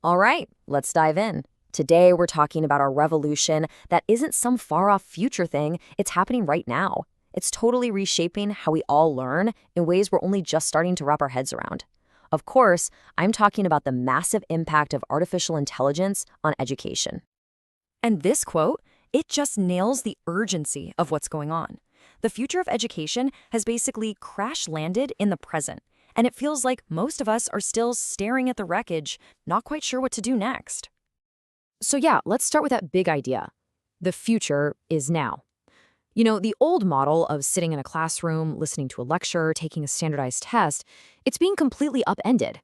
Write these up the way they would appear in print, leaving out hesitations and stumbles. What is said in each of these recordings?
All right, let's dive in. Today, we're talking about a revolution that isn't some far off future thing, it's happening right now. It's totally reshaping how we all learn in ways we're only just starting to wrap our heads around. Of course, I'm talking about the massive impact of artificial intelligence on education. And this quote, it just nails the urgency of what's going on. The future of education has basically crash landed in the present, and it feels like most of us are still staring at the wreckage, not quite sure what to do next. So, yeah, let's start with that big idea. The future is now. The old model of sitting in a classroom, listening to a lecture, taking a standardized test, it's being completely upended.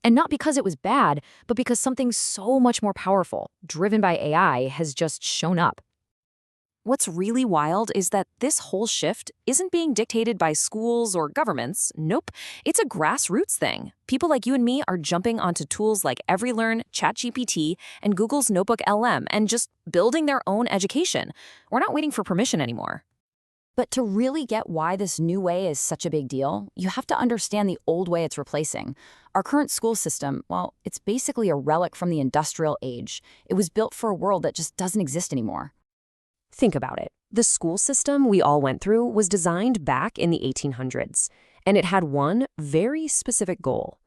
And not because it was bad, but because something so much more powerful, driven by AI, has just shown up. What's really wild is that this whole shift isn't being dictated by schools or governments. Nope, it's a grassroots thing. People like you and me are jumping onto tools like EveryLearn, ChatGPT, and Google's Notebook LM and just building their own education. We're not waiting for permission anymore. But to really get why this new way is such a big deal, you have to understand the old way it's replacing. Our current school system, well, it's basically a relic from the industrial age. It was built for a world that just doesn't exist anymore. Think about it. The school system we all went through was designed back in the 1800s, and it had one very specific goal: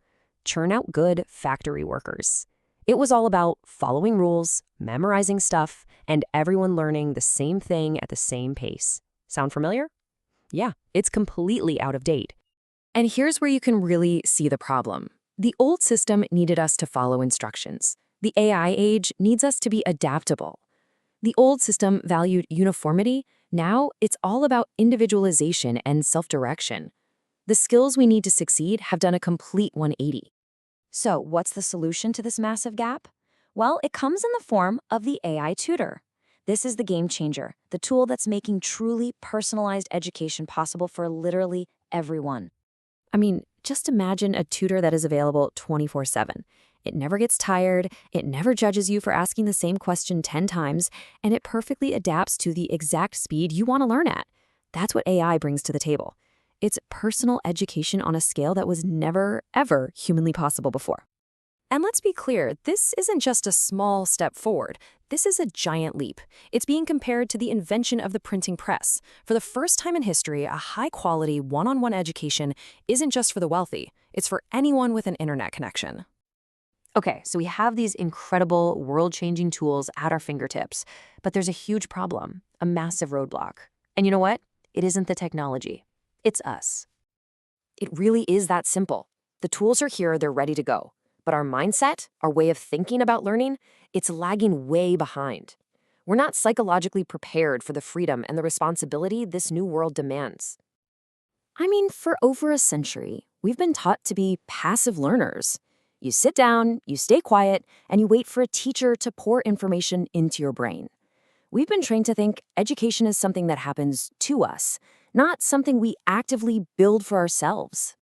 churn out good factory workers. It was all about following rules, memorizing stuff, and everyone learning the same thing at the same pace. Sound familiar? Yeah, it's completely out of date. And here's where you can really see the problem. The old system needed us to follow instructions. The AI age needs us to be adaptable. The old system valued uniformity. Now it's all about individualization and self-direction. The skills we need to succeed have done a complete 180. So, what's the solution to this massive gap? Well, it comes in the form of the AI tutor. This is the game changer, the tool that's making truly personalized education possible for literally everyone. I mean, just imagine a tutor that is available 24/7. It never gets tired, it never judges you for asking the same question 10 times, and it perfectly adapts to the exact speed you want to learn at. That's what AI brings to the table. It's personal education on a scale that was never, ever humanly possible before. And let's be clear, this isn't just a small step forward. This is a giant leap. It's being compared to the invention of the printing press. For the first time in history, a high-quality, one-on-one education isn't just for the wealthy. It's for anyone with an internet connection. Okay, so we have these incredible, world-changing tools at our fingertips, but there's a huge problem, a massive roadblock. And you know what? It isn't the technology. It's us. It really is that simple. The tools are here, they're ready to go. But our mindset, our way of thinking about learning, it's lagging way behind. We're not psychologically prepared for the freedom and the responsibility this new world demands. I mean, for over a century, we've been taught to be passive learners. You sit down, you stay quiet, and you wait for a teacher to pour information into your brain. We've been trained to think education is something that happens to us, not something we actively build for ourselves.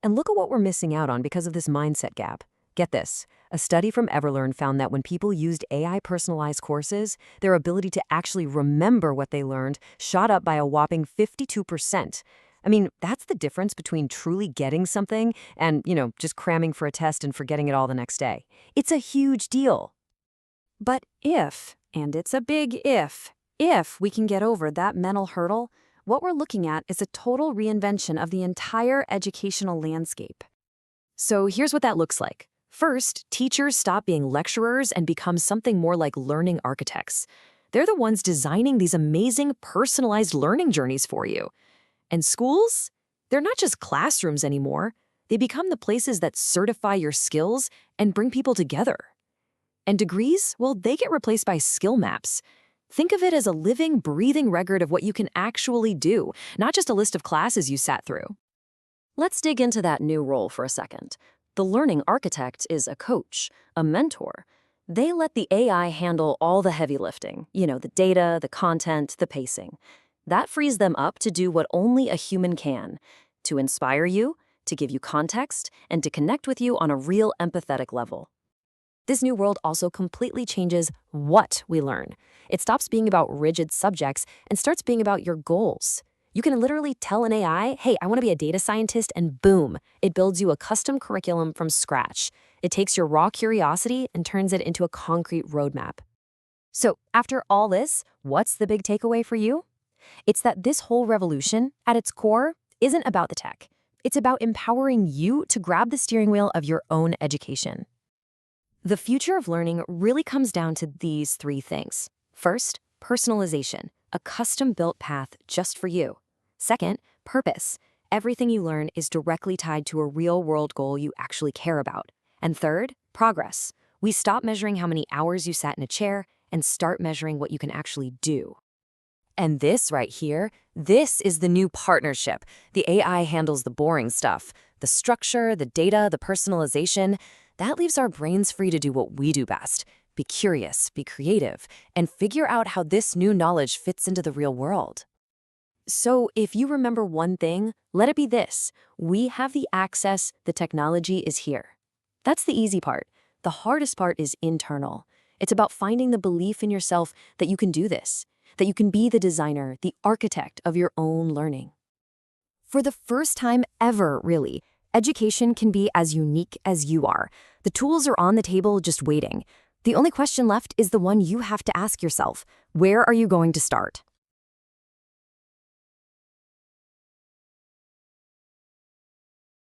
And look at what we're missing out on because of this mindset gap. Get this, a study from EveryLearn found that when people used AI-personalized courses, their ability to actually remember what they learned shot up by a whopping 52%. I mean, that's the difference between truly getting something and, just cramming for a test and forgetting it all the next day. It's a huge deal. But if, and it's a big if we can get over that mental hurdle, what we're looking at is a total reinvention of the entire educational landscape. So here's what that looks like. First, teachers stop being lecturers and become something more like learning architects. They're the ones designing these amazing personalized learning journeys for you. And schools? They're not just classrooms anymore. They become the places that certify your skills and bring people together. And degrees? Well, they get replaced by skill maps. Think of it as a living, breathing record of what you can actually do, not just a list of classes you sat through. Let's dig into that new role for a second. The learning architect is a coach, a mentor. They let the AI handle all the heavy lifting, the data, the content, the pacing. That frees them up to do what only a human can, to inspire you, to give you context, and to connect with you on a real empathetic level. This new world also completely changes what we learn. It stops being about rigid subjects and starts being about your goals. You can literally tell an AI, hey, I want to be a data scientist, and boom, it builds you a custom curriculum from scratch. It takes your raw curiosity and turns it into a concrete roadmap. So, after all this, what's the big takeaway for you? It's that this whole revolution, at its core, isn't about the tech. It's about empowering you to grab the steering wheel of your own education. The future of learning really comes down to these three things. First, personalization, a custom-built path just for you. Second, purpose. Everything you learn is directly tied to a real-world goal you actually care about. And third, progress. We stop measuring how many hours you sat in a chair and start measuring what you can actually do. And this right here, this is the new partnership. The AI handles the boring stuff, the structure, the data, the personalization. That leaves our brains free to do what we do best. Be curious, be creative, and figure out how this new knowledge fits into the real world. So if you remember one thing, let it be this. We have the access, the technology is here. That's the easy part. The hardest part is internal. It's about finding the belief in yourself that you can do this, that you can be the designer, the architect of your own learning. For the first time ever, really, education can be as unique as you are. The tools are on the table just waiting. The only question left is the one you have to ask yourself. Where are you going to start?